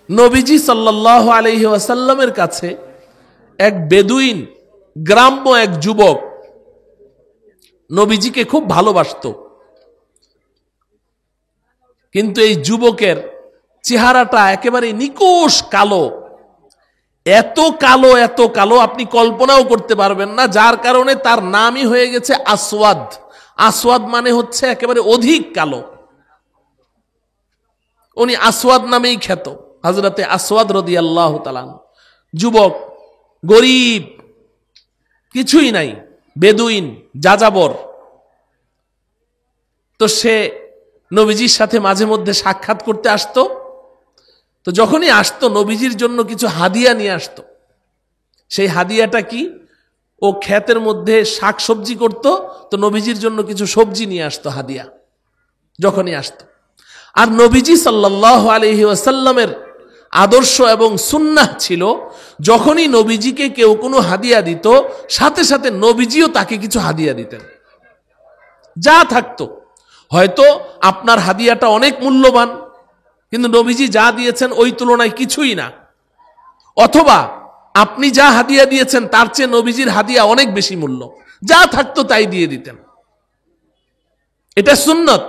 নবীজি সাল্লাল্লাহু আলাইহি ওয়াসাল্লামের কাছে এক বেদুইন গ্রাম্য এক যুবক নবীজিকে খুব ভালোবাসতো, কিন্তু এই যুবকের চেহারাটা একেবারে নিকোষ কালো, এত কালো এত কালো আপনি কল্পনাও করতে পারবেন না, যার কারণে তার নামই হয়ে গেছে আসওয়াদ। আসওয়াদ মানে হচ্ছে একেবারে অধিক কালো। উনি আসওয়াদ নামেই খ্যাত, হযরতে আসওয়াদ রাদিয়াল্লাহু তাআলা। যুবক, গরিব, কিছুই নাই, বেদুইন, যাযাবর। তো সে নবীজির সাথে মাঝে মধ্যে সাক্ষাৎ করতে আসতো। তো যখনই আসতো নবীজির জন্য কিছু হাদিয়া নিয়ে আসতো। সেই হাদিয়াটা কি? ও ক্ষেতের মধ্যে শাক সবজি করতো, তো নবীজির জন্য কিছু সবজি নিয়ে আসতো হাদিয়া যখনই আসতো। আর নবীজি সাল্লাল্লাহু আলাইহি ওয়াসাল্লামের আদর্শ এবং সুন্নাহ ছিল, যখনই নবীজিকে কেউ কোনো হাদিয়া দিত সাথে সাথে নবীজিও তাকে কিছু হাদিয়া দিতেন। যা থাকতো, হয়তো আপনার হাদিয়াটা অনেক মূল্যবান কিন্তু নবীজি যা দিয়েছেন ওই তুলনায় কিছুই না, অথবা আপনি যা হাদিয়া দিয়েছেন তার চেয়ে নবীজির হাদিয়া অনেক বেশি মূল্য, যা থাকতো তাই দিয়ে দিতেন। এটা সুন্নত।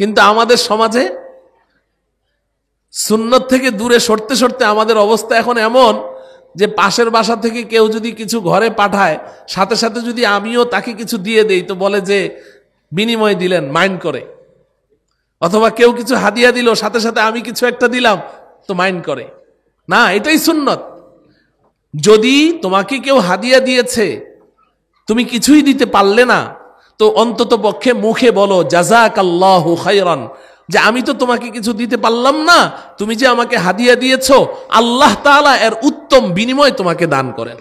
কিন্তু আমাদের সমাজে সুন্নত থেকে দূরে সরতে সরতে আমাদের অবস্থা এখন এমন যে পাশের বাসা থেকে কেউ যদি কিছু ঘরে পাঠায়, সাথে সাথে যদি আমিও তাকে কিছু দিয়ে দেই তো বলে যে বিনিময় দিলেন, মাইন্ড করে। অথবা কেউ কিছু হাদিয়া দিল, সাথে সাথে আমি কিছু একটা দিলাম তো মাইন্ড করে না। এটাই সুন্নত। যদি তোমাকে কেউ হাদিয়া দিয়েছে তুমি কিছুই দিতে পারলে না, তো অন্তত পক্ষে মুখে বলো জাযাকাল্লাহু খায়রান, যে আমি তো তোমাকে কিছু দিতে পারলাম না, তুমি যে আমাকে হাদিয়া দিয়েছো আল্লাহ তাআলা এর উত্তম বিনিময় তোমাকে দান করেন,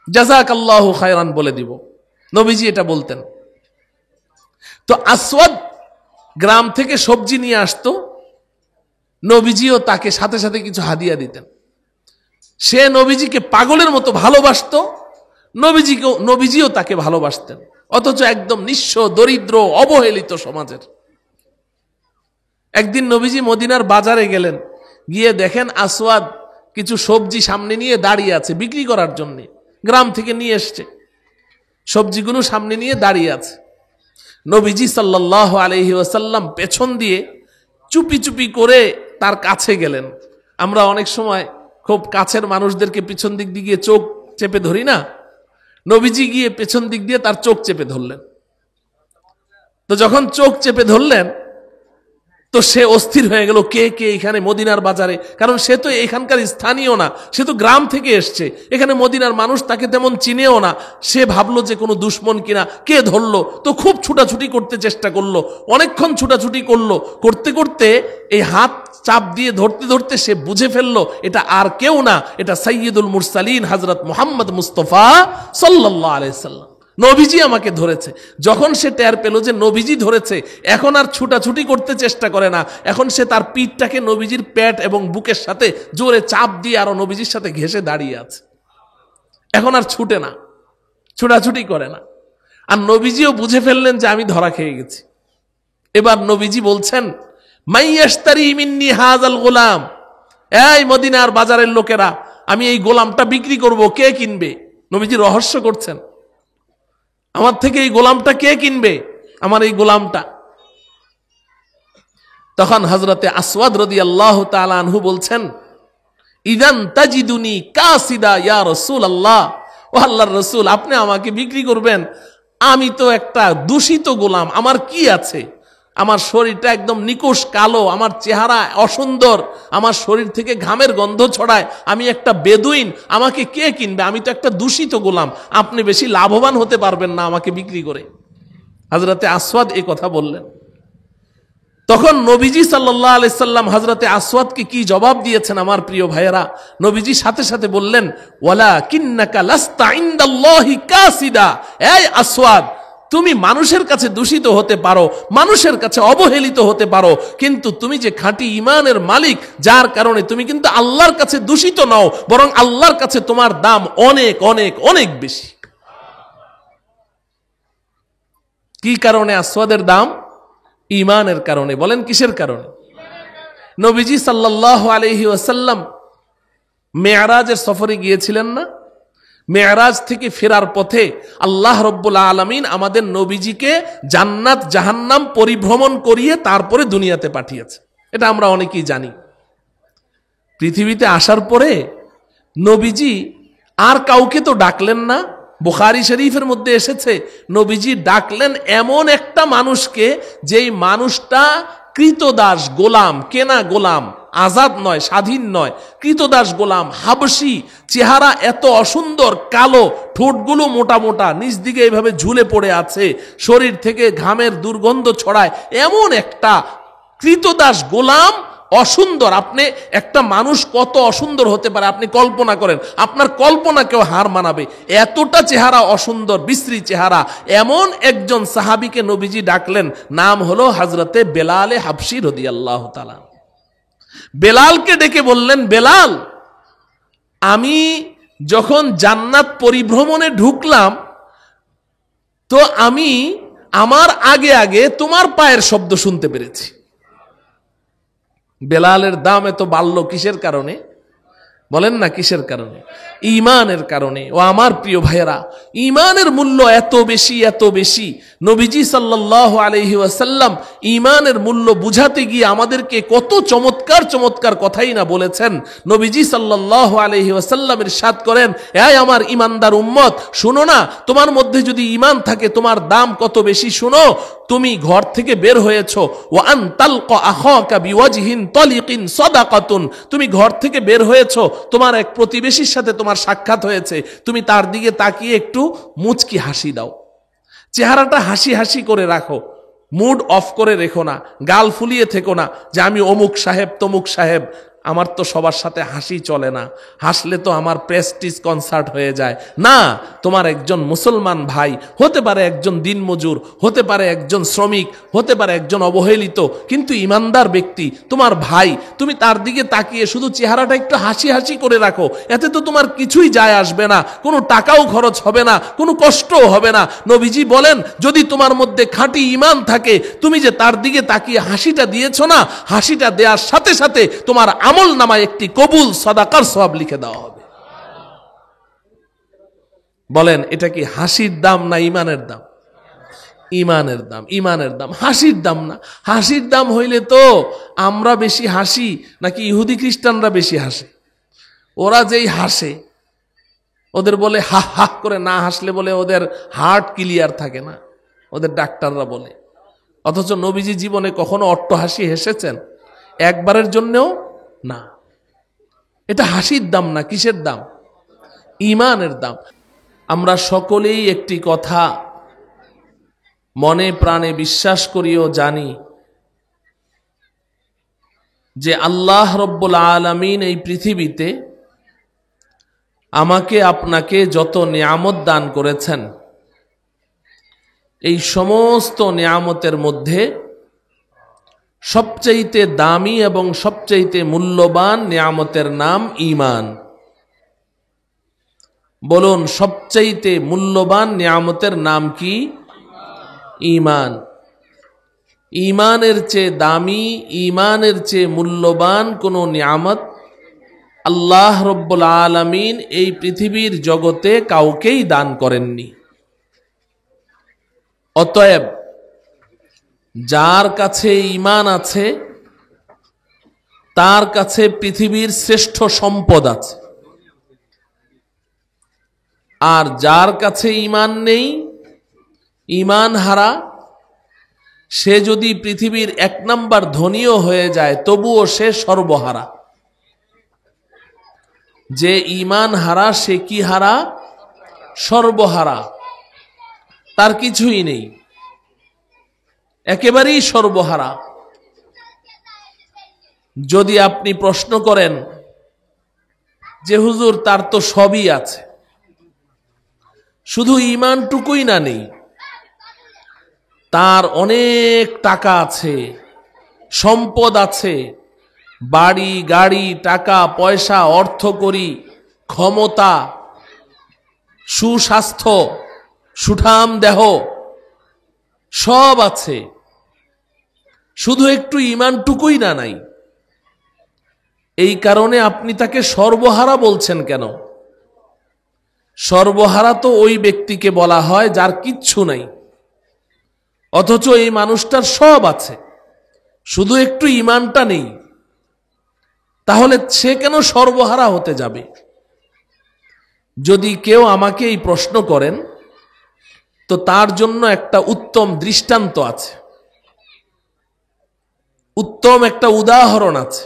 জাযাকাল্লাহু খায়রান বলে দিব। নবীজি এটা বলতেন। তো আসওয়াদ গ্রাম থেকে সবজি নিয়ে আসতো, নবীজিও তাকে সাথে সাথে কিছু হাদিয়া দিতেন। সে নবীজিকে পাগলের মতো ভালোবাসতো, নবীজিও তাকে ভালোবাসতেন, অথচ একদম নিঃস্ব, দরিদ্র, অবহেলিত সমাজের। একদিন নবীজি মদিনার বাজারে গেলেন, গিয়ে দেখেন আসওয়াদ কিছু সবজি সামনে নিয়ে দাঁড়িয়ে আছে বিক্রি করার জন্য। গ্রাম থেকে নিয়ে এসছে, সবজিগুলো সামনে নিয়ে দাঁড়িয়ে আছে। নবীজি সাল্লাল্লাহু আলাইহি ওয়াসাল্লাম পেছন দিয়ে চুপি চুপি করে তার কাছে গেলেন। আমরা অনেক সময় খুব কাছের মানুষদেরকে পিছন দিক দিয়ে চোখ চেপে ধরি না, নবীজি গিয়ে পেছন দিক দিয়ে তার চোখ চেপে ধরলেন। তো যখন চোখ চেপে ধরলেন তো সে অস্থির হয়ে গেল, কে কে এখানে মদিনার বাজারে, কারণ সে তো এখানকার স্থানীয় না, সে তো গ্রাম থেকে এসছে, এখানে মদিনার মানুষ তাকে তেমন চিনেও না। সে ভাবলো যে কোনো দুশ্মন কিনা, কে ধরলো, তো খুব ছুটাছুটি করতে চেষ্টা করলো, অনেকক্ষণ ছুটাছুটি করলো, করতে করতে এই হাত চাপ দিয়ে ধরতে ধরতে সে বুঝে ফেললো এটা আর কেউ না, এটা সাইয়্যিদুল মুরসালিন হযরত মুহাম্মদ মুস্তাফা সাল্লাল্লাহু আলাইহি সাল্লাম, নবীজি আমাকে ধরেছে। যখন সে টের পেল যে নবীজি ধরেছে, এখন আর ছুটাছুটি করতে চেষ্টা করে না, এখন সে তার পিঠটাকে নবীজির পেট এবং বুকের সাথে জোরে চাপ দিয়ে আরো নবীজির সাথে ঘেঁষে দাঁড়িয়ে আছে। এখন আর ছুটে না, ছুটাছুটি করে না। আর নবীজিও বুঝে ফেললেন যে আমি ধরা খেয়ে গেছি। এবার নবীজি বলছেন, মাইয়াশতারি মিন্নি হাযাল গোলাম, এই মদিনার বাজারের লোকেরা, আমি এই গোলামটা বিক্রি করব, কে কিনবে? নবীজি রহস্য করছেন, আমার থেকে এই গোলামটা কে কিনবে, আমার এই গোলামটা। তখন হযরতে আসওয়াদ রাদিয়াল্লাহু তাআলা আনহু বলছেন, ইদান তাজিদুনি কাসিদা ইয়া রাসূলুল্লাহ, ও আল্লাহর রাসূল, আপনি আমাকে বিক্রি করবেন? আমি তো একটা দূষিত গোলাম, আমার কি আছে? আমার শরীরটা একদম নিকোষ কালো, আমার চেহারা অসুন্দর, আমার শরীর থেকে ঘামের গন্ধ ছড়ায়, আমি একটা বেদুইন, আমাকে কে কিনবে? আমি তো একটা দূষিত গোলাম, আপনি বেশি লাভবান হতে পারবেন না আমাকে বিক্রি করে। হযরতে আসওয়াদ এই কথা বললেন। তখন নবীজি সাল্লাল্লাহু আলাইহি সাল্লাম হযরতে আসওয়াদকে কি জবাব দিয়েছেন আমার প্রিয় ভাইয়েরা? নবীজি সাথে সাথে বললেন, ওয়ালাকিন্নাকা লাস্তা ইনদাল্লাহি কাসিদা, এই আসওয়াদ, তুমি মানুষের কাছে দূষিত হতে পারো, মানুষের কাছে অবহেলিত হতে পারো, কিন্তু তুমি যে খাঁটি ঈমানের মালিক, যার কারণে তুমি কিন্তু আল্লাহর কাছে দূষিত নও, বরং আল্লাহর কাছে তোমার দাম অনেক অনেক অনেক বেশি। কি কারণে আসওয়াদের দাম? ঈমানের কারণে। বলেন কিসের কারণে? নবীজি সাল্লাল্লাহু আলাইহি ওয়াসাল্লাম মেরাজের সফরে গিয়েছিলেন না? মেরাজ থেকে ফেরার পথে আল্লাহ রব্বুল আলামিন আমাদের নবীজিকে জান্নাত জাহান্নাম পরিভ্রমণ করিয়ে তারপরে দুনিয়াতে পাঠিয়েছে। এটা আমরা অনেকেই জানি। পৃথিবীতে আসার পরে নবীজি আর কাউকে তো ডাকলেন না। বুখারী শরীফের মধ্যে এসেছে নবীজি ডাকলেন এমন একটা মানুষকে, যেই মানুষটা কৃতদাস গোলাম, কেনা গোলাম, আজাদ নয়, স্বাধীন নয়, কৃতদাস গোলাম, হাবশি, চেহারা এত অসুন্দর, কালো, ঠোঁটগুলো মোটা মোটা, নিচ দিকে এইভাবে ঝুলে পড়ে আছে, শরীর থেকে ঘামের দুর্গন্ধ ছড়ায়, এমন একটা কৃতদাস গোলাম, অসুন্দর। আপনি একটা মানুষ কত অসুন্দর হতে পারে আপনি কল্পনা করেন, আপনার কল্পনাকেও হার মানাবে, এতটা চেহারা অসুন্দর, বিশ্রী চেহারা। এমন একজন সাহাবীকে নবীজি ডাকলেন, নাম হলো হযরতে বেলাল হাবশী রাদিয়াল্লাহু তাআলা। বেলালকে ডেকে বললেন, বেলাল, আমি যখন জান্নাত পরিভ্রমণে ঢুকলাম তো আমি আমার আগে আগে তোমার পায়ের শব্দ শুনতে পেরেছি। বেলালের দাম এত বাড়ল কিসের কারণে? বলেন না কিসের কারণে? ঈমানের কারণে। ও আমার প্রিয় ভাইয়েরা, ঈমানের মূল্য এত বেশি, এত বেশি। নবীজি সাল্লাল্লাহু আলাইহি ওয়াসাল্লাম ঈমানের মূল্য বুঝাতে গিয়ে আমাদেরকে কত চমৎকার চমৎকার কথাই না বলেছেন। নবীজি সাল্লাল্লাহু আলাইহি ওয়াসাল্লাম ইরশাদ করেন, এই আমার ঈমানদার উম্মত, শুনো না, তোমার মধ্যে যদি ঈমান থাকে তোমার দাম কত বেশি শুনো। তুমি ঘর থেকে বের হয়েছো, ওয়া আন তালকা আখাকা বিওয়াজহিন তালিকিন সাদাকাতুন, তুমি ঘর থেকে বের হয়েছো, তোমার এক প্রতিবেশীর সাথে তোমার সাক্ষাৎ হয়েছে, তুমি তার দিকে তাকিয়ে একটু মুচকি হাসি দাও, চেহারাটা হাসি হাসি করে রাখো, মুড অফ করে রেখো না, গাল ফুলিয়ে থেকো না যে আমি অমুক সাহেব তমুক সাহেব, আমার তো সবার সাথে হাসি চলে না, হাসলে তো আমার প্রেস্টিজ কনসার্ট হয়ে যায়। না, তোমার একজন মুসলমান ভাই হতে পারে, একজন দিনমজুর হতে পারে, একজন শ্রমিক হতে পারে, একজন অবহেলিত কিন্তু ইমানদার ব্যক্তি তোমার ভাই, তুমি তার দিকে তাকিয়ে শুধু চেহারাটা একটু হাসি হাসি করে রাখো, এতে তো তোমার কিছুই যায় আসবে না, কোনো টাকাও খরচ হবে না, কোনো কষ্টও হবে না। নবীজি বলেন, যদি তোমার মধ্যে খাঁটি ঈমান থাকে, তুমি যে তার দিকে তাকিয়ে হাসিটা দিয়েছো না, হাসিটা দেওয়ার সাথে সাথে তোমার আমল নামায় একটি কবুল সাদাকার সওয়াব লিখে দেওয়া হবে। বলেন, এটা কি হাসির দাম না ঈমানের দাম? ঈমানের দাম, ঈমানের দাম, হাসির দাম না। হাসির দাম হইলে তো আমরা বেশি হাসি নাকি ইহুদি খ্রিস্টানরা বেশি হাসে? ওরা যেই হাসে, ওদের বলে হা হা করে না হাসলে বলে ওদের হার্ট ক্লিয়ার থাকে না, ওদের ডাক্তাররা বলে। অথচ নবীজি জীবনে কখনো অট্ট হাসি হেসেছেন? একবারের জন্যও না। এটা হাসির দাম না, কিসের দাম? ঈমানের দাম। আমরা সকলেই একটি কথা মনে প্রাণে বিশ্বাস করিও জানি যে আল্লাহ রব্বুল আলামিন এই পৃথিবীতে আমাকে আপনাকে যত নিয়ামত দান করেছেন, এই সমস্ত নিয়ামতের মধ্যে সবচাইতে দামি এবং সবচাইতে মূল্যবান নিয়ামতের নাম ঈমান। বলুন, সবচাইতে মূল্যবান নিয়ামতের নাম কি? ঈমান। ঈমানের চেয়ে দামি, ঈমানের চেয়ে মূল্যবান কোন নিয়ামত আল্লাহ রব্বুল আলামিন এই পৃথিবীর জগতে কাউকেই দান করেননি। অতএব যার কাছে ঈমান আছে তার কাছে পৃথিবীর শ্রেষ্ঠ সম্পদ আছে, আর যার কাছে ঈমান নেই, ঈমান হারা, সে যদি পৃথিবীর 1 নাম্বার ধনীও হয়ে যায় তবুও সে সর্বহারা। যে ঈমান হারা সে কি হারা? সর্বহারা, তার কিছুই নেই, একেবারেই সর্বহারা। যদি আপনি প্রশ্ন করেন যে হুজুর তার তো সবই আছে, শুধু ঈমানটুকুই না নেই, তার অনেক টাকা আছে, সম্পদ আছে, বাড়ি গাড়ি, টাকা পয়সা, অর্থকড়ি, ক্ষমতা, সুস্বাস্থ্য, সুঠাম দেহ সব আছে, শুধু একটু ঈমানটুকুই না নাই, এই কারণে আপনি তাকে সর্বহারা বলছেন কেন? সর্বহারা তো ওই ব্যক্তিকে বলা হয় যার কিচ্ছু নাই, অথচ এই মানুষটার সব আছে, শুধু একটু ঈমানটা নেই। তাহলে সে কেন সর্বহারা হতে যাবে? যদি কেউ আমাকে এই প্রশ্ন করেন তো তার জন্য একটা উত্তম দৃষ্টান্ত আছে, উত্তম একটা উদাহরণ আছে।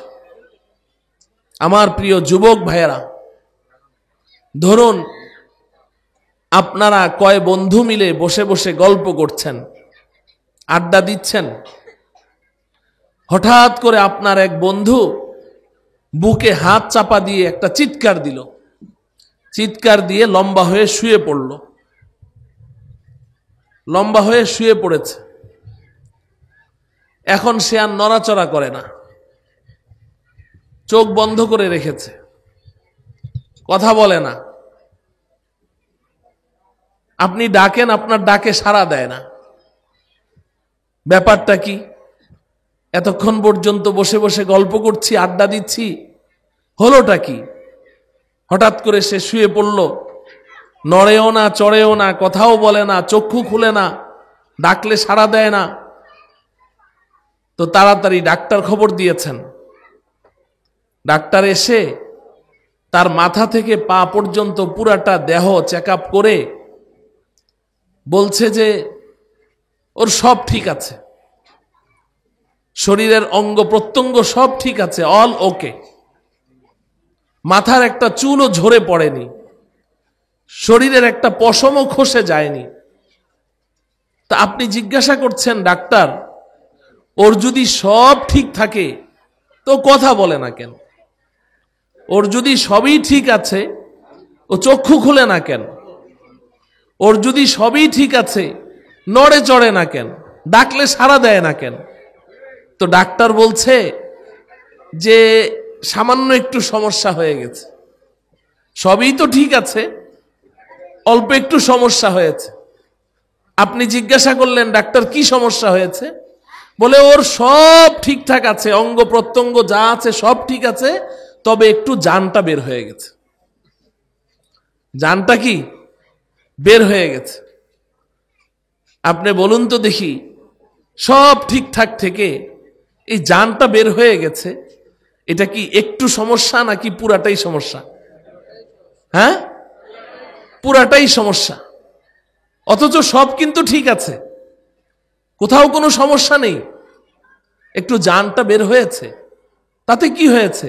আমার প্রিয় যুবক ভাইয়েরা, ধরুন আপনারা কয় বন্ধু মিলে বসে বসে গল্প করছেন, আড্ডা দিচ্ছেন। হঠাৎ করে আপনার এক বন্ধু বুকে হাত চাপা দিয়ে একটা চিৎকার দিল, চিৎকার দিয়ে লম্বা হয়ে শুয়ে পড়ল, লম্বা হয়ে শুয়ে পড়েছে। এখন সে আর নড়াচড়া করে না, চোখ বন্ধ করে রেখেছে, কথা বলে না। আপনি ডাকেন, আপনার ডাকে সাড়া দেয় না। ব্যাপারটা কি? এতক্ষণ পর্যন্ত বসে বসে গল্প করছি, আড্ডা দিচ্ছি, হলোটা কি? হঠাৎ করে সে শুয়ে পড়ল, নড়েও না, চড়েও না, কথাও বলে না, চক্ষু খুলে না, ডাকলে সাড়া দেয় না। তো তাড়াতাড়ি ডাক্তার খবর দিয়েছেন। ডাক্তার এসে তার মাথা থেকে পা পর্যন্ত পুরাটা দেহ চেক আপ করে বলছে যে ওর সব ঠিক আছে, শরীরের অঙ্গ প্রত্যঙ্গ সব ঠিক আছে, অল ওকে। মাথার একটা চুলও ঝরে পড়েনি, শরীরের একটা পশমও খসে যায়নি। তা আপনি জিজ্ঞাসা করছেন, ডাক্তার ওর যদি সব ঠিক থাকে তো কথা বলে না কেন? ওর যদি সবই ঠিক আছে ও চক্ষু খুলে না কেন? ওর যদি সবই ঠিক আছে নড়ে চড়ে না কেন? ডাকলে সাড়া দেয় না কেন? তো ডাক্তার বলছে যে সামান্য একটু সমস্যা হয়ে গেছে, সবই তো ঠিক আছে, অল্প একটু সমস্যা হয়েছে। আপনি জিজ্ঞাসা করলেন, ডাক্তার কি সমস্যা হয়েছে? বলে ওর সব ঠিকঠাক আছে, অঙ্গ প্রত্যঙ্গ যা আছে সব ঠিক আছে, তবে একটু জানটা বের হয়ে গেছে। জানটা কি বের হয়ে গেছে? আপনি বলুন তো দেখি, সব ঠিকঠাক থেকে এই জানটা বের হয়ে গেছে, এটা কি একটু সমস্যা নাকি পুরাটাই সমস্যা? হ্যাঁ, পুরাটাই সমস্যা। অথচ সব কিন্তু ঠিক আছে, কোথাও কোনো সমস্যা নেই, একটু জানটা বের হয়েছে, তাতে কি হয়েছে?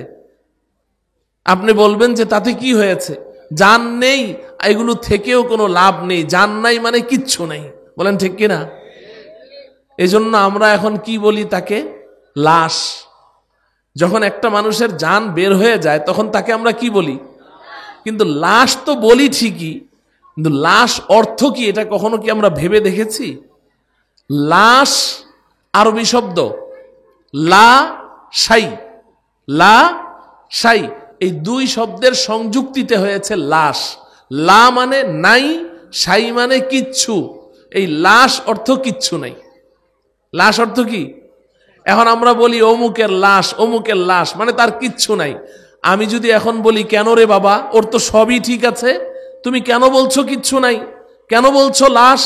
আপনি বলবেন যে তাতে কি হয়েছে? জান নেই, এগুলো থেকেও কোনো লাভ নেই, জান নাই মানে কিচ্ছু নেই। বলেন ঠিক কিনা? এজন্য আমরা এখন কি বলি তাকে? লাশ। যখন একটা মানুষের জান বের হয়ে যায় তখন তাকে আমরা কি বলি? কিন্তু লাশ তো বলি ঠিকই, কিন্তু লাশ অর্থ কি এটা কখনো কি আমরা ভেবে দেখেছি? লাশ আরবি শব্দ লা শাই, লা শাই, এই দুই শব্দের সংযুক্তিতে হয়েছে লাশ। লা মানে নাই, শাই মানে কিচ্ছু। এই লাশ অর্থ কিচ্ছু নাই। লাশ অর্থ কি? এখন আমরা বলি অমুকের লাশ, অমুকের লাশ, মানে তার কিচ্ছু নাই। আমি যদি এখন বলি, কেন রে বাবা, ওর তো সবই ঠিক আছে, তুমি কেন বলছো কিচ্ছু নাই? কেন বলছো লাশ?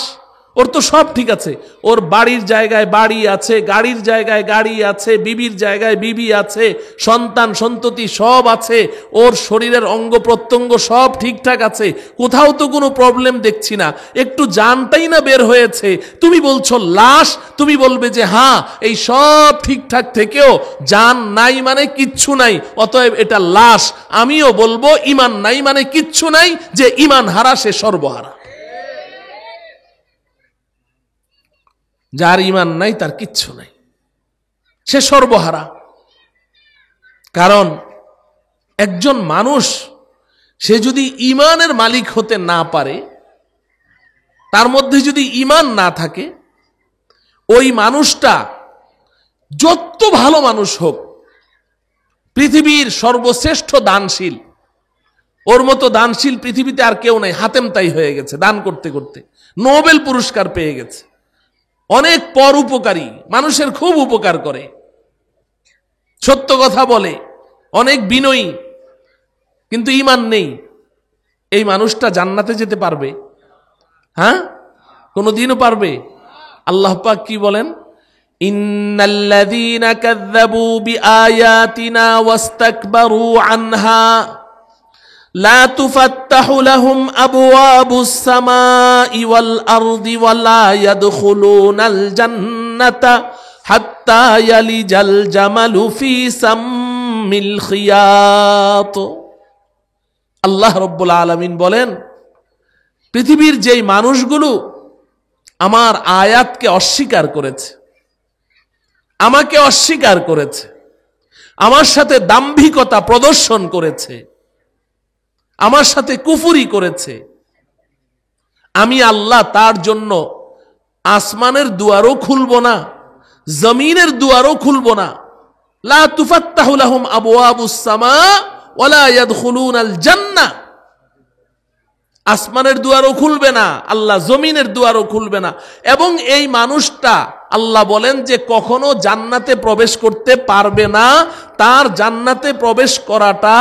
ওর তো সব ঠিক আছে, ওর বাড়ির জায়গায় বাড়ি আছে, গাড়ির জায়গায় গাড়ি আছে, বিবির জায়গায় বিবি আছে, সন্তান সন্ততি সব আছে, ওর শরীরের অঙ্গ প্রত্যঙ্গ সব ঠিকঠাক আছে, কোথাও তো কোনো প্রবলেম দেখছি না, একটু জানটাই না বের হয়েছে, তুমি বলছো লাশ। তুমি বলবে যে হ্যাঁ, এই সব ঠিকঠাক থেকেও জান নাই মানে কিচ্ছু নাই, অতএব এটা লাশ। আমিও বলবো ঈমান নাই মানে কিচ্ছু নাই, যে ঈমান হারা সে সর্বহারা। যার ঈমান নাই তার কিচ্ছু নাই, সে সর্বহারা। কারণ একজন মানুষ সে যদি ঈমানের মালিক হতে না পারে, তার মধ্যে যদি ঈমান না থাকে, ওই মানুষটা যত ভালো মানুষ হোক, পৃথিবীর সর্বশ্রেষ্ঠ দানশীল, ওর মতো দানশীল পৃথিবীতে আর কেউ নাই, হাতেম তাই হয়ে গেছে, দান করতে করতে নোবেল পুরস্কার পেয়ে গেছে, অনেক পর উপকারী, মানুষের খুব উপকার করে, সত্য কথা বলে, অনেক বিনয়ী, কিন্তু ঈমান নেই, এই মানুষটা জান্নাতে যেতে পারবে? হ্যাঁ, কোনদিনও পারবে? আল্লাহ পাক কি বলেন? ইন্নাল্লাযীনা কাযযাবু বিআয়াতিনা ওয়াস্তাকবারু আনহা লা তুফাত্তাহু লাহুম আবওয়াবুস সামাই ওয়াল আরদি ওয়া লা ইয়াদখুলুনাল জান্নাতা হাত্তা ইয়ালিজাল জামালু ফি সাম্মিল খিয়াত। আল্লাহ রাব্বুল আলামিন বলেন, পৃথিবীর যেই মানুষগুলো আমার আয়াতকে অস্বীকার করেছে, আমাকে অস্বীকার করেছে, আমার সাথে দাম্ভিকতা প্রদর্শন করেছে, আমার সাথে কুফরি করেছে, আমি আল্লাহ তার জন্য আসমানের দুয়ারও খুলব না, জমিনের দুয়ারও খুলব না। লা তুফাত্তাহু লাহুম আবওয়াবুস সামা ওয়া লা ইয়াদখুলুনাল জান্নাহ। আসমানের দুয়ারও খুলবে না আল্লাহ, জমিনের দুয়ারও খুলবে না। এবং এই মানুষটা আল্লাহ বলেন যে কখনো জান্নাতে প্রবেশ করতে পারবে না। তার জান্নাতে প্রবেশ করাটা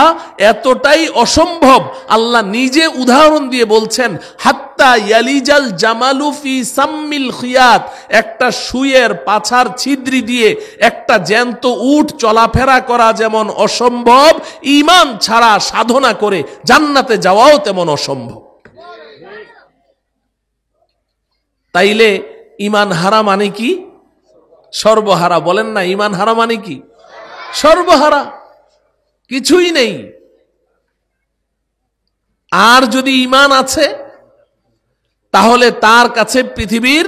এতটাই অসম্ভব, আল্লাহ নিজে উদাহরণ দিয়ে বলছেন, হাত্তা ইয়ালিজাল জামালু ফি সাম্মিল খিয়াত। একটা সুয়ের পাছার ছিদ্রি দিয়ে একটা জ্যান্ত উট চলাফেরা করা যেমন অসম্ভব, ঈমান ছাড়া সাধনা করে জান্নাতে যাওয়াও তেমন অসম্ভব। তাইলে ঈমান হারা মানে কি? সর্বহারা। বলেন না, ঈমান হারা মানে কি? সর্বহারা, কিছুই নেই। আর যদি ঈমান আছে তাহলে তার কাছে পৃথিবীর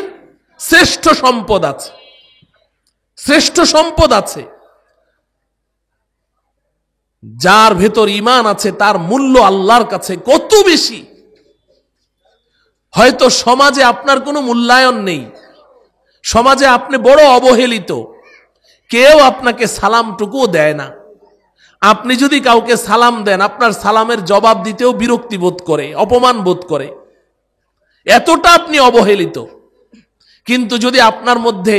শ্রেষ্ঠ সম্পদ আছে, শ্রেষ্ঠ সম্পদ আছে। যার ভেতর ঈমান আছে তার মূল্য আল্লাহর কাছে কত বেশি। হয়তো সমাজে আপনার কোনো মূল্যায়ন নেই, সমাজে আপনি বড় অবহেলিত, কেউ আপনাকে সালামটুকুও দেয় না। আপনি যদি কাউকে সালাম দেন, আপনার সালামের জবাব দিতেও বিরক্তি বোধ করে, অপমান বোধ করে, এতটা আপনি অবহেলিত। কিন্তু যদি আপনার মধ্যে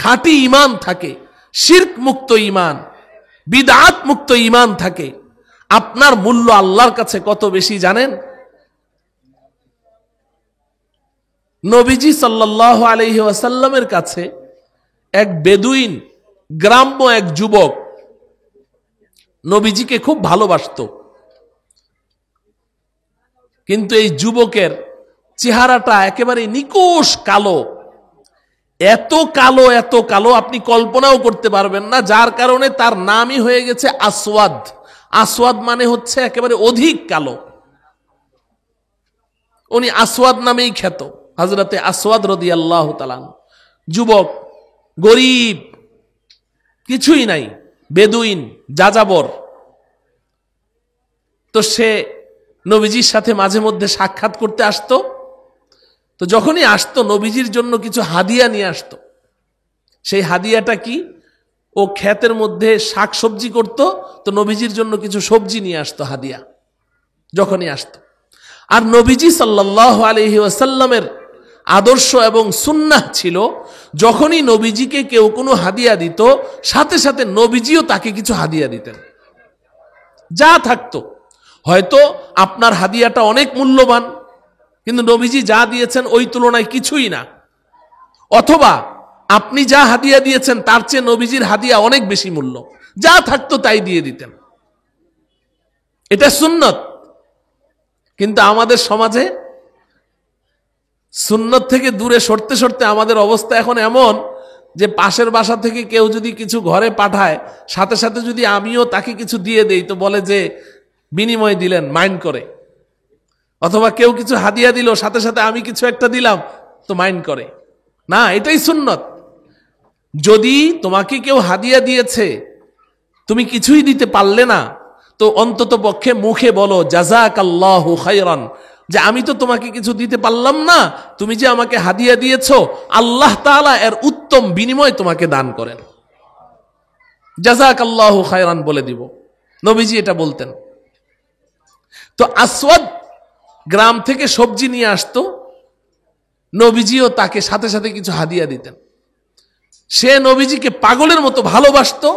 খাঁটি ঈমান থাকে, শিরক মুক্ত ঈমান, বিদআত মুক্ত ঈমান থাকে, আপনার মূল্য আল্লাহর কাছে কত বেশি জানেন? নবীজি সাল্লাল্লাহু আলাইহি ওয়াসাল্লামের কাছে এক বেদুইন গ্রাম্য এক যুবক নবীজিকে খুব ভালোবাসত। কিন্তু এই যুবকের চেহারাটা একেবারে নিকোষ কালো, এত কালো, এত কালো আপনি কল্পনাও করতে পারবেন না, যার কারণে তার নামই হয়ে গেছে আসওয়াদ। আসওয়াদ মানে হচ্ছে একেবারে অধিক কালো। উনি আসওয়াদ নামেই খ্যাত, হযরতে আসওয়াদ রাদিয়াল্লাহু তাআলা। যুবক, গরিব, কিছুই নাই, বেদুইন, যাযাবর। তো সে নবীজির সাথে মাঝে মধ্যে সাক্ষাৎ করতে আসতো। তো যখনই আসতো নবীজির জন্য কিছু হাদিয়া নিয়ে আসতো। সেই হাদিয়াটা কি? ও ক্ষেতের মধ্যে শাক সবজি করতো, তো নবীজির জন্য কিছু সবজি নিয়ে আসতো হাদিয়া যখনই আসতো। আর নবীজি সাল্লাল্লাহু আলাইহি ওয়াসাল্লামের আদর্শ এবং সুন্নাহ ছিল, যখনই নবীজিকে কেউ কোনো হাদিয়া দিত, সাথে সাথে নবীজিও তাকে কিছু হাদিয়া দিতেন। যা থাকতো, হয়তো আপনার হাদিয়াটা অনেক মূল্যবান, কিন্তু নবীজি যা দিয়েছেন ওই তুলনায় কিছুই না, অথবা আপনি যা হাদিয়া দিয়েছেন তার চেয়ে নবীজির হাদিয়া অনেক বেশি মূল্য, যা থাকতো তাই দিয়ে দিতেন। এটা সুন্নত। কিন্তু আমাদের সমাজে সুন্নত থেকে দূরে সরতে সরতে আমাদের অবস্থা এখন এমন যে পাশের বাসা থেকে কেউ যদি কিছু ঘরে পাঠায়, সাথে সাথে যদি আমিও তাকে কিছু দিয়ে দেই তো বলে যে বিনিময় দিলেন, মাইন্ড করে। অথবা কেউ কিছু হাদিয়া দিল, সাথে সাথে আমি কিছু একটা দিলাম তো মাইন্ড করে না। এটাই সুন্নত। যদি তোমাকে কেউ হাদিয়া দিয়েছে, তুমি কিছুই দিতে পারলে না, তো অন্তত পক্ষে মুখে বলো জাযাকাল্লাহু খায়রান, যে আমি তো তোমাকে কিছু দিতে পারলাম না, তুমি যে আমাকে হাদিয়া দিয়েছো, আল্লাহ তাআলা এর উত্তম বিনিময় তোমাকে দান করেন, জাযাকাল্লাহু খায়রান বলে দিব। নবীজি এটা বলতেন। তো আসওয়াদ গ্রাম থেকে সবজি নিয়ে আসতো, নবীজিও তাকে সাথে সাথে কিছু হাদিয়া দিতেন। সে নবীজিকে পাগলের মতো ভালোবাসতো,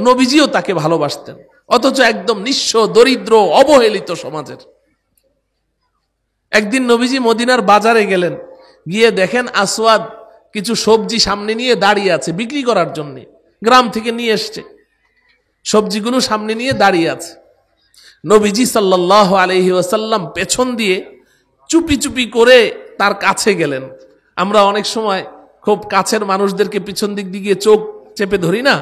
নবীজিও তাকে ভালোবাসতেন, অথচ একদম নিঃস্ব দরিদ্র অবহেলিত সমাজের। একদিন নবীজি মদিনার বাজারে গেলেন, গিয়ে দেখেন আসওয়াদ কিছু সবজি সামনে নিয়ে দাঁড়িয়ে আছে বিক্রি করার জন্য, গ্রাম থেকে নিয়ে এসছে, সবজিগুলো সামনে নিয়ে দাঁড়িয়ে আছে। নবীজি সাল্লাল্লাহু আলাইহি ওয়াসাল্লাম পেছন দিয়ে চুপি চুপি করে তার কাছে গেলেন। আমরা অনেক সময় খুব কাছের মানুষদেরকে পিছন দিক দিয়ে চোখ চেপে ধরি না,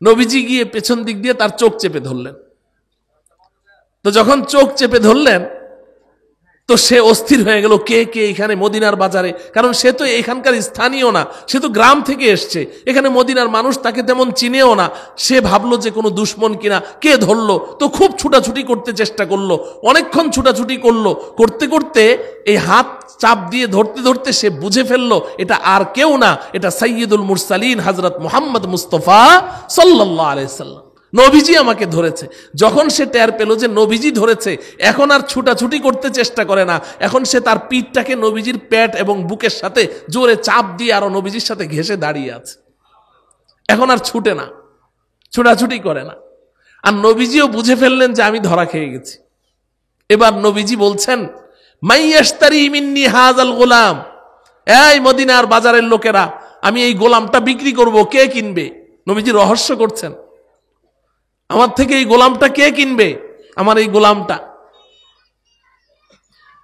নবীজি গিয়ে পেছন দিক দিয়ে তার চোখ চেপে ধরলেন। তো যখন চোখ চেপে ধরলেন তো সে অস্থির হয়ে গেল, কে কে এখানে মদিনার বাজারে, কারণ সে তো এখানকার স্থানীয় না, সে তো গ্রাম থেকে এসছে, এখানে মদিনার মানুষ তাকে তেমন চিনেও না। সে ভাবলো যে কোনো দুশ্মন কিনা, কে ধরলো, তো খুব ছুটাছুটি করতে চেষ্টা করলো, অনেকক্ষণ ছুটাছুটি করলো, করতে করতে এই হাত চাপ দিয়ে ধরতে ধরতে সে বুঝে ফেললো এটা আর কেউ না, এটা সাইয়্যিদুল মুরসালিন হযরত মুহাম্মদ মুস্তাফা সাল্লাল্লাহু আলাইহি সাল্লাম, নবীজি আমাকে ধরেছে। যখন সে টের পেল যে নবীজি ধরেছে, এখন আর ছুটাছুটি করতে চেষ্টা করে না, এখন সে তার পিঠটাকে নবীজির পেট এবং বুকের সাথে জোরে চাপ দিয়ে আরো নবীজির সাথে ঘেঁষে দাঁড়িয়ে আছে। এখন আর ছুটে না, ছুটাছুটি করে না। আর নবীজিও বুঝে ফেললেন যে আমি ধরা খেয়ে গেছি। এবার নবীজি বলছেন, মাইয়াশতারি মিন্নি হাযাল গোলাম, এই মদিনার বাজারের লোকেরা, আমি এই গোলামটা বিক্রি করব, কে কিনবে? নবীজি রহস্য করছেন, আমার থেকে এই গোলামটা কে কিনবে, আমার এই গোলামটা।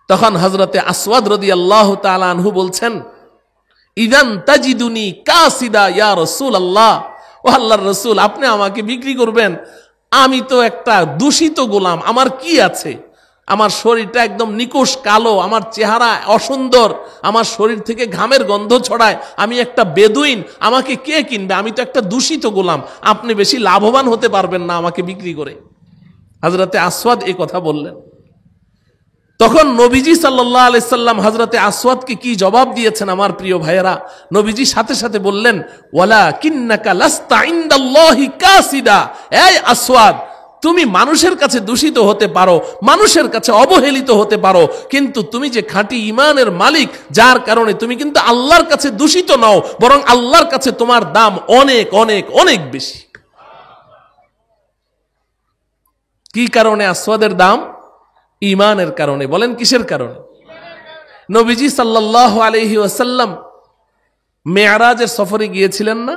তখন হযরতে আসওয়াদ রাদিয়াল্লাহু তাআলা আনহু বলছেন, ইদান তাজিদুনি কাসিদা ইয়া রাসূলুল্লাহ, ও আল্লাহর রাসূল, আপনি আমাকে বিক্রি করবেন? আমি তো একটা দূষিত গোলাম, আমার কি আছে? আমার শরীরটা একদম নিকোষ কালো, আমার চেহারা অসুন্দর, আমার শরীর থেকে ঘামের গন্ধ ছড়ায়, আমি একটা বেদুইন, আমাকে কে কিনবে? আমি তো একটা দূষিত গোলাম, আপনি বেশি লাভবান হতে পারবেন না আমাকে বিক্রি করে। হযরতে আসওয়াদ এই কথা বললেন। তখন নবীজি সাল্লাল্লাহু আলাইহি সাল্লাম হযরতে আসওয়াদকে কি জবাব দিয়েছেন আমার প্রিয় ভাইয়েরা? নবীজি সাথে সাথে বললেন, ওয়ালাকিন্নাকা লাস্তা ইনদাল্লাহি কাসিদা, এই আসওয়াদ, তুমি মানুষের কাছে দূষিত হতে পারো, মানুষের কাছে অবহেলিত হতে পারো, কিন্তু তুমি যে খাঁটি ঈমানের মালিক, যার কারণে তুমি কিন্তু আল্লাহর কাছে দূষিত নও, বরং আল্লাহর কাছে তোমার দাম অনেক অনেক অনেক বেশি। কি কারণে আসওয়াদের দাম? ঈমানের কারণে। বলেন কিসের কারণে? নবীজি সাল্লাল্লাহু আলাইহি ওয়াসাল্লাম মেরাজের সফরে গিয়েছিলেন না?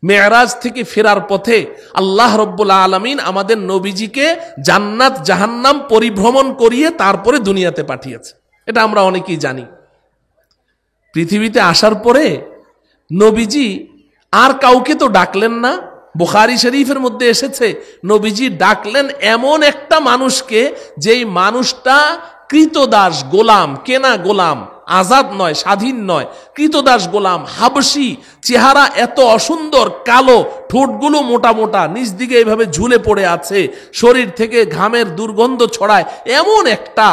মেরাজ থেকে ফেরার পথে আল্লাহ রব্বুল আলামিন আমাদের নবীজিকে জান্নাত জাহান্নাম পরিভ্রমণ করিয়ে তারপরে দুনিয়াতে পাঠিয়েছে, এটা আমরা অনেকেই জানি। পৃথিবীতে আসার পরে নবীজি আর কাউকে তো ডাকলেন না। বুখারী শরীফের মধ্যে এসেছে, নবীজি ডাকলেন এমন একটা মানুষকে, যেই মানুষটা কৃতদাস গোলাম, কেনা গোলাম, আজাদ নয়, স্বাধীন নয়, কৃতদাস গোলাম, হাবশি, চেহারা এত অসুন্দর, কালো, ঠোঁটগুলো মোটা মোটা, নিচ দিকে এইভাবে ঝুলে পড়ে আছে, শরীর থেকে ঘামের দুর্গন্ধ ছড়ায়, এমন একটা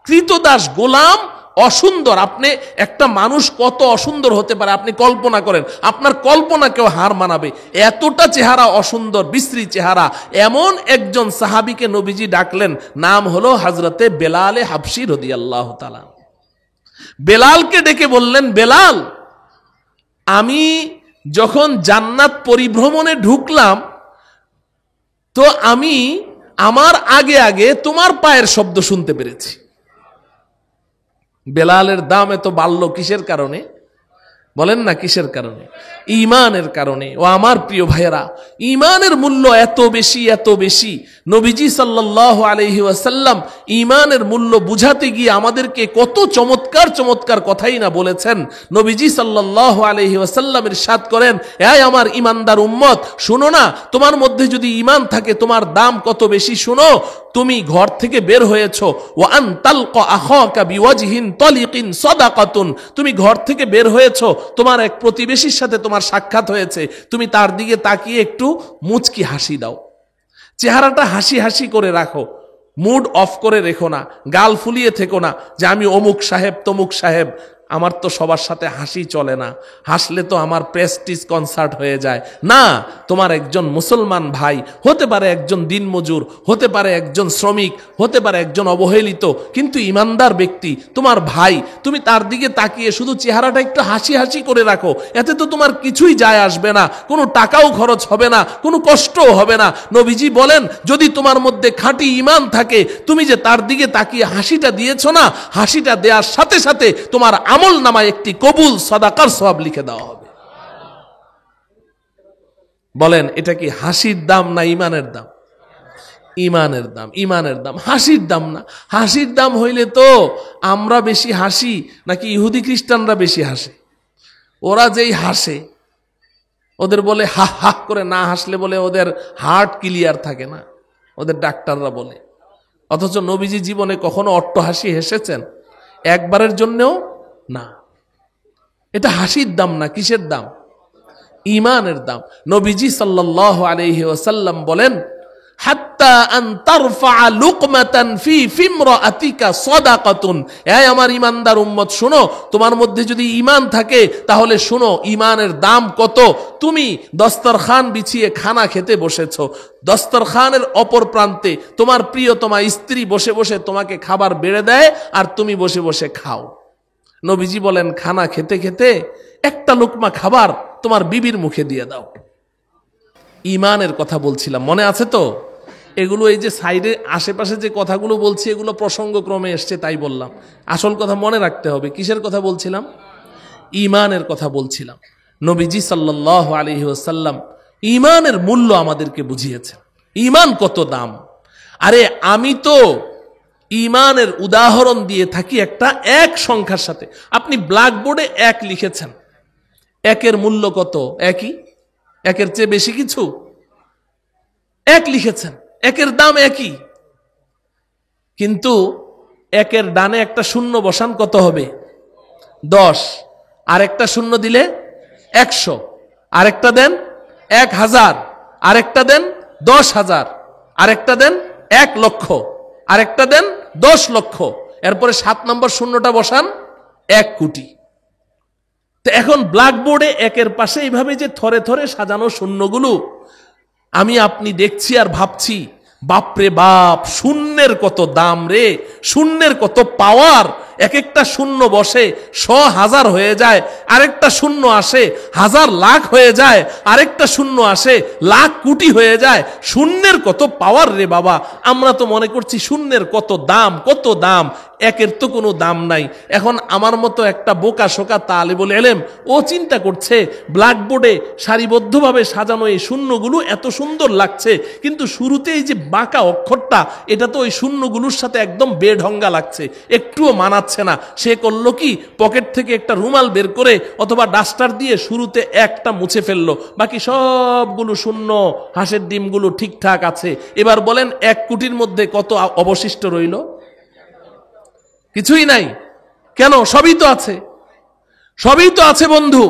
কৃতদাস গোলাম, অসুন্দর। আপনি একটা মানুষ কত অসুন্দর হতে পারে আপনি কল্পনা করেন, আপনার কল্পনাকেও হার মানাবে, এতটা চেহারা অসুন্দর, বিশ্রী চেহারা। এমন একজন সাহাবীকে নবীজি ডাকলেন, নাম হলো হযরতে বেলাল হাবশী রাদিয়াল্লাহু তাআলা। বেলালকে ডেকে বললেন, বেলাল, আমি যখন জান্নাত পরিভ্রমণে ঢুকলাম, তো আমি আমার আগে আগে তোমার পায়ের শব্দ শুনতে পেরেছি। বেলালের দাম এত বাড়লো কিসের কারণে? বলেন না কিসের কারণে? ঈমানের কারণে। ও আমার প্রিয় ভাইয়েরা, ঈমানের মূল্য এত বেশি, এত বেশি। নবীজি সাল্লাল্লাহু আলাইহি ওয়াসাল্লাম ঈমানের মূল্য বুঝাতে গিয়ে আমাদেরকে কত চমৎকার চমৎকার কথাই না বলেছেন। নবীজি সাল্লাল্লাহু আলাইহি ওয়াসাল্লাম ইরশাদ করেন, এই আমার ঈমানদার উম্মত, শুনো না, তোমার মধ্যে যদি ঈমান থাকে তোমার দাম কত বেশি শুনো। তুমি ঘর থেকে বের হয়েছো, ওয়া আন তালকা আখাকা বিওয়াজহিন তালিকিন সাদাকাতুন, তুমি ঘর থেকে বের হয়েছো, তোমার এক প্রতিবেশীর সাথে তোমার সাক্ষাৎ হয়েছে, তুমি তার দিকে তাকিয়ে একটু মুচকি হাসি দাও, চেহারাটা হাসি হাসি করে রাখো, মুড অফ করে রেখো না, গাল ফুলিয়ে থেকো না যে আমি অমুক সাহেব তমুক সাহেব, আমার তো সবার সাথে হাসি চলে না, হাসলে তো আমার প্রেস্টিজ কনসার্ট হয়ে যায়। না, তোমার একজন মুসলমান ভাই হতে পারে, একজন দিনমজুর হতে পারে, একজন শ্রমিক হতে পারে, একজন অবহেলিত কিন্তু ইমানদার ব্যক্তি তোমার ভাই, তুমি তার দিকে তাকিয়ে শুধু চেহারাটা একটু হাসি হাসি করে রাখো, এতে তো তোমার কিছুই যায় আসবে না, কোনো টাকাও খরচ হবে না, কোনো কষ্টও হবে না। নবীজি বলেন, যদি তোমার মধ্যে খাঁটি ঈমান থাকে, তুমি যে তার দিকে তাকিয়ে হাসিটা দিয়েছো না, হাসিটা দেওয়ার সাথে সাথে তোমার আমল নামায় একটি কবুল সাদাকার সওয়াব লিখে দেওয়া হবে। বলেন, এটা কি হাসির দাম না ঈমানের দাম? ঈমানের দাম, ঈমানের দাম, হাসির দাম না। হাসির দাম হইলে তো আমরা বেশি হাসি নাকি ইহুদি খ্রিস্টানরা বেশি হাসে? ওরা যেই হাসে, ওদের বলে হা হা করে না হাসলে বলে ওদের হার্ট ক্লিয়ার থাকে না, ওদের ডাক্তাররা বলে। অথচ নবীজি জীবনে কখনো অট্ট হাসি হেসেছেন? একবারের জন্যও না। এটা হাসির দাম না, কিসের দাম? ঈমানের দাম। নবীজি সাল্লাল্লাহু আলাইহি ওয়াসাল্লাম বলেন, হাত্তা আন তারফা লুকমাতান ফি ফিমরাতিকা সাদাকাতুন। এই আমার ঈমানদার উম্মত শুনো, তোমার মধ্যে যদি ঈমান থাকে তাহলে শুনো ঈমানের দাম কত। তুমি দস্তরখান বিছিয়ে খানা খেতে বসেছো, দস্তরখানের অপর প্রান্তে তোমার প্রিয়তমা স্ত্রী বসে বসে তোমাকে খাবার বেড়ে দেয় আর তুমি বসে বসে খাও। নবীজি বলেন, খানা খেতে খেতে একটা লোকমা খাবার তোমার বিবির মুখে দিয়ে দাও। ঈমানের কথা বলছিলাম, মনে আছে তো? এগুলো এই যে সাইডে আশেপাশে যে কথাগুলো বলছি এগুলো প্রসঙ্গক্রমে এসছে তাই বললাম। আসল কথা মনে রাখতে হবে। কিসের কথা বলছিলাম? ঈমানের কথা বলছিলাম। নবীজি সাল্লাল্লাহু আলাইহি ওয়াসাল্লাম ঈমানের মূল্য আমাদেরকে বুঝিয়েছেন, ঈমান কত দাম। আরে আমি তো ঈমানের উদাহরণ দিয়ে থাকি একটা এক সংখ্যার সাথে। আপনি ব্ল্যাকবোর্ডে এক লিখেছেন, একের মূল্য কত? একই, একের চেয়ে বেশি কিছু? এক লিখেছেন, একের দাম একই, কিন্তু একের ডানে একটা শূন্য বসান, কত হবে? 10। আর একটা শূন্য দিলে 100, আরেকটা দেন 1000, আরেকটা দেন 10,000, আরেকটা দেন 1 লক্ষ, আরেকটা দেন 10 লক্ষ, এরপরে 7 নম্বর শূন্যটা বসান 1 কোটি। তো এখন ব্ল্যাকবোর্ডে একের পাশে এইভাবে যে থরে থরে সাজানো শূন্যগুলো আমি আপনি দেখছি আর ভাবছি, বাপরে বাপ, শূন্যের কত দাম রে, শূন্যের কত পাওয়ার। এক একটা শূন্য বসে 100,000 হয়ে যায়, আরেকটা শূন্য আসে 1000 লাখ হয়ে যায়, আরেকটা শূন্য আসে লাখ কোটি হয়ে যায়। শূন্যের কত পাওয়ার রে বাবা। আমরা তো মনে করছি শূন্যের কত দাম, কত দাম, একের তো কোনো দাম নাই। এখন আমার মতো একটা বোকা শোকা তালেবুল ইলম, ও চিন্তা করছে ব্ল্যাকবোর্ডে সারিবদ্ধভাবে সাজানো এই শূন্যগুলো এত সুন্দর লাগছে, কিন্তু শুরুতেই যে বাঁকা অক্ষরটা, এটা তো ওই শূন্যগুলোর সাথে একদম বেঢঙ্গা লাগছে, একটুও মানাচ্ছে না। সে করলো কি, পকেট থেকে একটা রুমাল বের করে অথবা ডাস্টার দিয়ে শুরুতে একটা মুছে ফেললো, বাকি সবগুলো শূন্য, হাঁসের ডিমগুলো ঠিকঠাক আছে। এবার বলেন 1 কোটির মধ্যে কত অবশিষ্ট রইল? কিছুই নাই। কেন? সবই তো আছে, সবই তো আছে বন্ধু।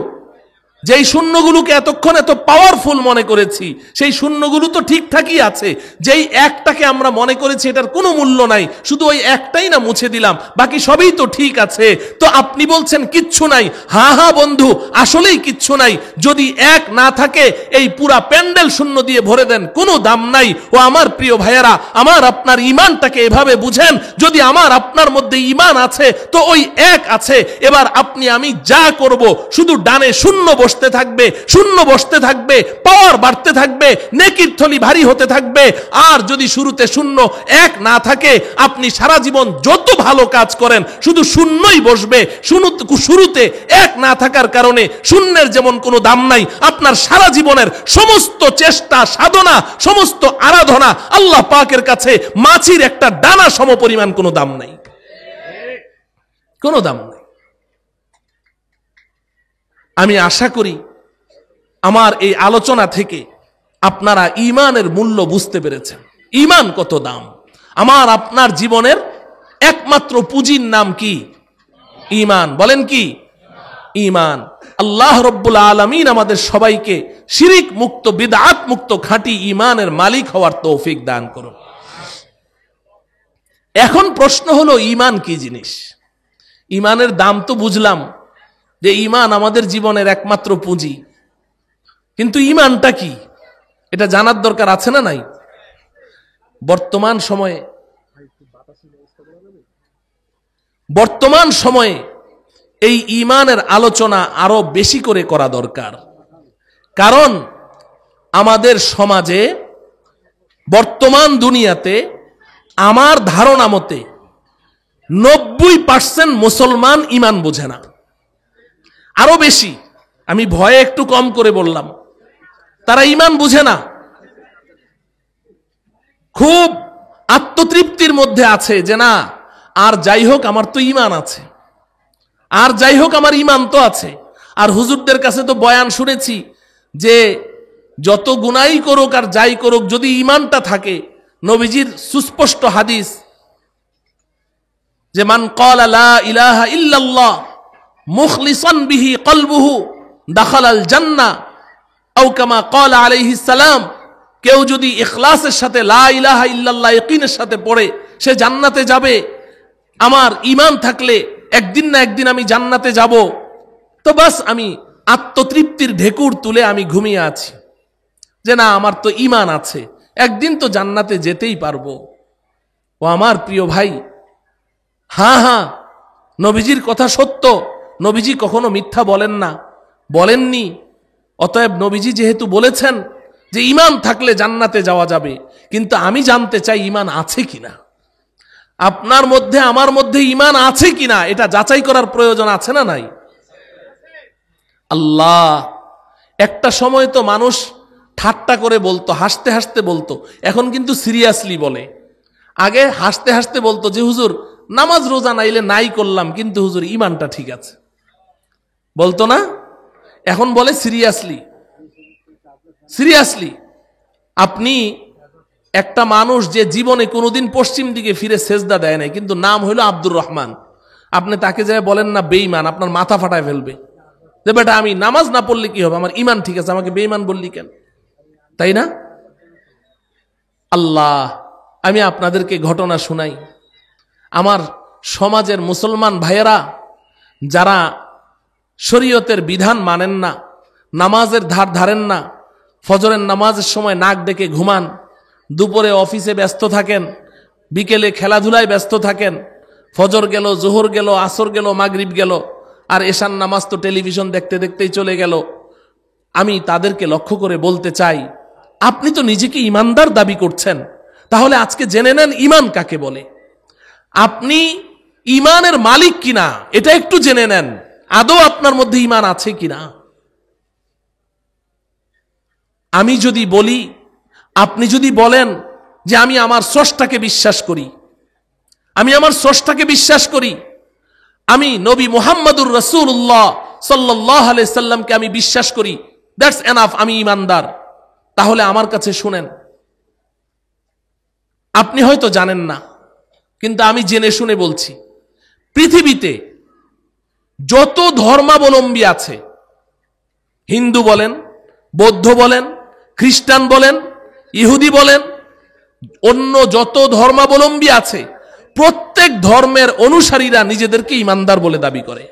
যেই শূন্যগুলোকে এতক্ষণ এত পাওয়ারফুল মনে করেছি, সেই শূন্যগুলো তো ঠিকঠাকই আছে। যেই একটাকে আমরা মনে করেছি এটার কোনো মূল্য নাই, শুধু ওই একটাই না মুছে দিলাম, বাকি সবই তো ঠিক আছে। তো আপনি বলছেন কিচ্ছু নাই। হ্যাঁ হ্যাঁ বন্ধু, আসলেই কিচ্ছু নাই। যদি এক না থাকে, এই পুরা প্যান্ডেল শূন্য দিয়ে ভরে দেন, কোনো দাম নাই। ও আমার প্রিয় ভাইয়েরা, আমার আপনার ঈমানটাকে এভাবে বুঝেন, যদি আমার আপনার মধ্যে ঈমান আছে তো ওই এক আছে। এবার আপনি আমি যা করব, শুধু ডানে শূন্য বসতে থাকবে, শূন্য বসতে থাকবে, পাওয়ার বাড়তে থাকবে, নেকির থলি ভারী হতে থাকবে। আর যদি শুরুতে শূন্য এক না থাকে, আপনি সারা জীবন যত ভালো কাজ করেন শুধু শূন্যই বসবে। শুরুতে এক না থাকার কারণে শূন্যের যেমন কোনো দাম নাই, আপনার সারা জীবনের সমস্ত চেষ্টা সাধনা, সমস্ত আরাধনা আল্লাহ পাকের কাছে মাছির একটা দানা সমপরিমাণ কোনো দাম নাই, কোনো দাম নাই। আমি আশা করি আমার এই আলোচনা থেকে আপনারা ঈমানের মূল্য বুঝতে পেরেছেন। ঈমান কত দাম। আমার আপনার জীবনের একমাত্র পুঁজির নাম কি? ঈমান। বলেন কি? ঈমান। আল্লাহ রাব্বুল আলামিন আমাদের সবাইকে শিরিক মুক্ত, বিদআত মুক্ত খাঁটি ঈমানের মালিক হওয়ার তৌফিক দান করুন। এখন প্রশ্ন হলো, ঈমান কি জিনিস? ইমানের দাম তো বুঝলাম যে ইমান আমাদের জীবনের একমাত্র পুঁজি, কিন্তু ইমানটা কি এটা জানার দরকার আছে না নাই? বর্তমান সময়ে এই ইমানের আলোচনা আরো বেশি করে করা দরকার। কারণ আমাদের সমাজে বর্তমান দুনিয়াতে আমার ধারণা মতে 90% মুসলমান ইমান বোঝে না, আরো বেশি, আমি ভয়ে একটু কম করে বললাম, তারা ইমান বুঝে না। খুব আত্মতৃপ্তির মধ্যে আছে যে না, আর যাই হোক আমার তো ইমান আছে, আর যাই হোক আমার ইমান তো আছে। আর হুজুরদের কাছে তো বয়ান শুনেছি যে যত গুনাই করুক আর যাই করুক, যদি ইমানটা থাকে, নবীজির সুস্পষ্ট হাদিস যে মান ক্বালা লা ইলাহা ইল্লাল্লাহ মুখলিসান বিহি কলবুহু দাখালাল জান্নাহ আও কামা ক্বালা আলাইহিস সালাম, কেউ যদি ইখলাসের সাথে লা ইলাহা ইল্লাল্লাহ ইয়াকিনের সাথে পড়ে সে জান্নাতে যাবে। আমার ঈমান থাকলে একদিন না একদিন আমি জান্নাতে যাব, তো বাস আমি আত্মতৃপ্তির ঢেকুর তুলে আমি ঘুমিয়ে আছি যে না আমার তো ঈমান আছে, একদিন তো জান্নাতে যেতেই পারবো। ও আমার প্রিয় ভাই, হ্যাঁ হ্যাঁ, নবীজির কথা সত্য, নবীজি কখনো মিথ্যা বলেন না, বলেননি। অতএব নবীজি যেহেতু বলেছেন যে ঈমান থাকলে জান্নাতে যাওয়া যাবে, কিন্তু আমি জানতে চাই ঈমান আছে কিনা, আপনার মধ্যে আমার মধ্যে ঈমান আছে কিনা এটা যাচাই করার প্রয়োজন আছে না নাই? আল্লাহ, একটা সময় তো মানুষ ঠাট্টা করে বলতো, হাসতে হাসতে বলতো, এখন কিন্তু সিরিয়াসলি বলে। আগে হাসতে হাসতে বলতো যে হুজুর নামাজ রোজা নাইলে নাই করলাম, কিন্তু হুজুর ঈমানটা ঠিক আছে, বলতো না? এখন বলে সিরিয়াসলি। সিরিয়াসলি আপনি একটা মানুষ যে জীবনে কোনোদিন পশ্চিম দিকে ফিরে সেজদা দেয় নাই, কিন্তু নাম হইল আব্দুর রহমান, আপনি তাকে যায় বলেন না বেঈমান, আপনার মাথা ফাটায় ফেলবে যে বেটা আমি নামাজ না পড়লে কি হবে, আমার ঈমান ঠিক আছে, আমাকে বেঈমান বললি কেন? তাই না? আল্লাহ, আমি আপনাদেরকে ঘটনা শুনাই। আমার সমাজের মুসলমান ভাইয়েরা যারা শরীয়তের বিধান মানেন না, নামাজের ধার ধারেন না, ফজরের নামাজের সময় নাক ডেকে ঘুমান, দুপুরে অফিসে ব্যস্ত থাকেন, বিকেলে খেলাধুলায় ব্যস্ত থাকেন, ফজর গেল, জোহর গেল, আসর গেল, মাগরিব গেল, আর এশার নামাজ তো টেলিভিশন দেখতে দেখতেই চলে গেল। আমি তাদেরকে লক্ষ্য করে বলতে চাই, আপনি তো নিজেকে ইমানদার দাবি করছেন, তাহলে আজকে জেনে নেন ইমান কাকে বলে। আপনি ইমানের মালিক কিনা এটা একটু জেনে নেন, আদৌ আপনার মধ্যে ইমান আছে কিনা। আমি যদি বলি, আপনি যদি বলেন যে আমি আমার স্রষ্টাকে বিশ্বাস করি, আমি আমার স্রষ্টাকে বিশ্বাস করি, আমি নবী মুহাম্মদুর রাসূলুল্লাহ সাল্লাল্লাহু আলাইহি সাল্লামকে আমি বিশ্বাস করি, দ্যাটস এনাফ, আমি ইমানদার। তাহলে আমার কাছে শুনেন, আপনি হয়তো জানেন না, কিন্তু আমি জেনে শুনে বলছি, পৃথিবীতে যত ধর্মাবলম্বী আছে, হিন্দু বলেন, বৌদ্ধ বলেন, খ্রিস্টান বলেন, ইহুদি বলেন, অন্য যত ধর্মাবলম্বী আছে, প্রত্যেক ধর্মের অনুসারীরা নিজেদেরকে ইমানদার বলে দাবি করে।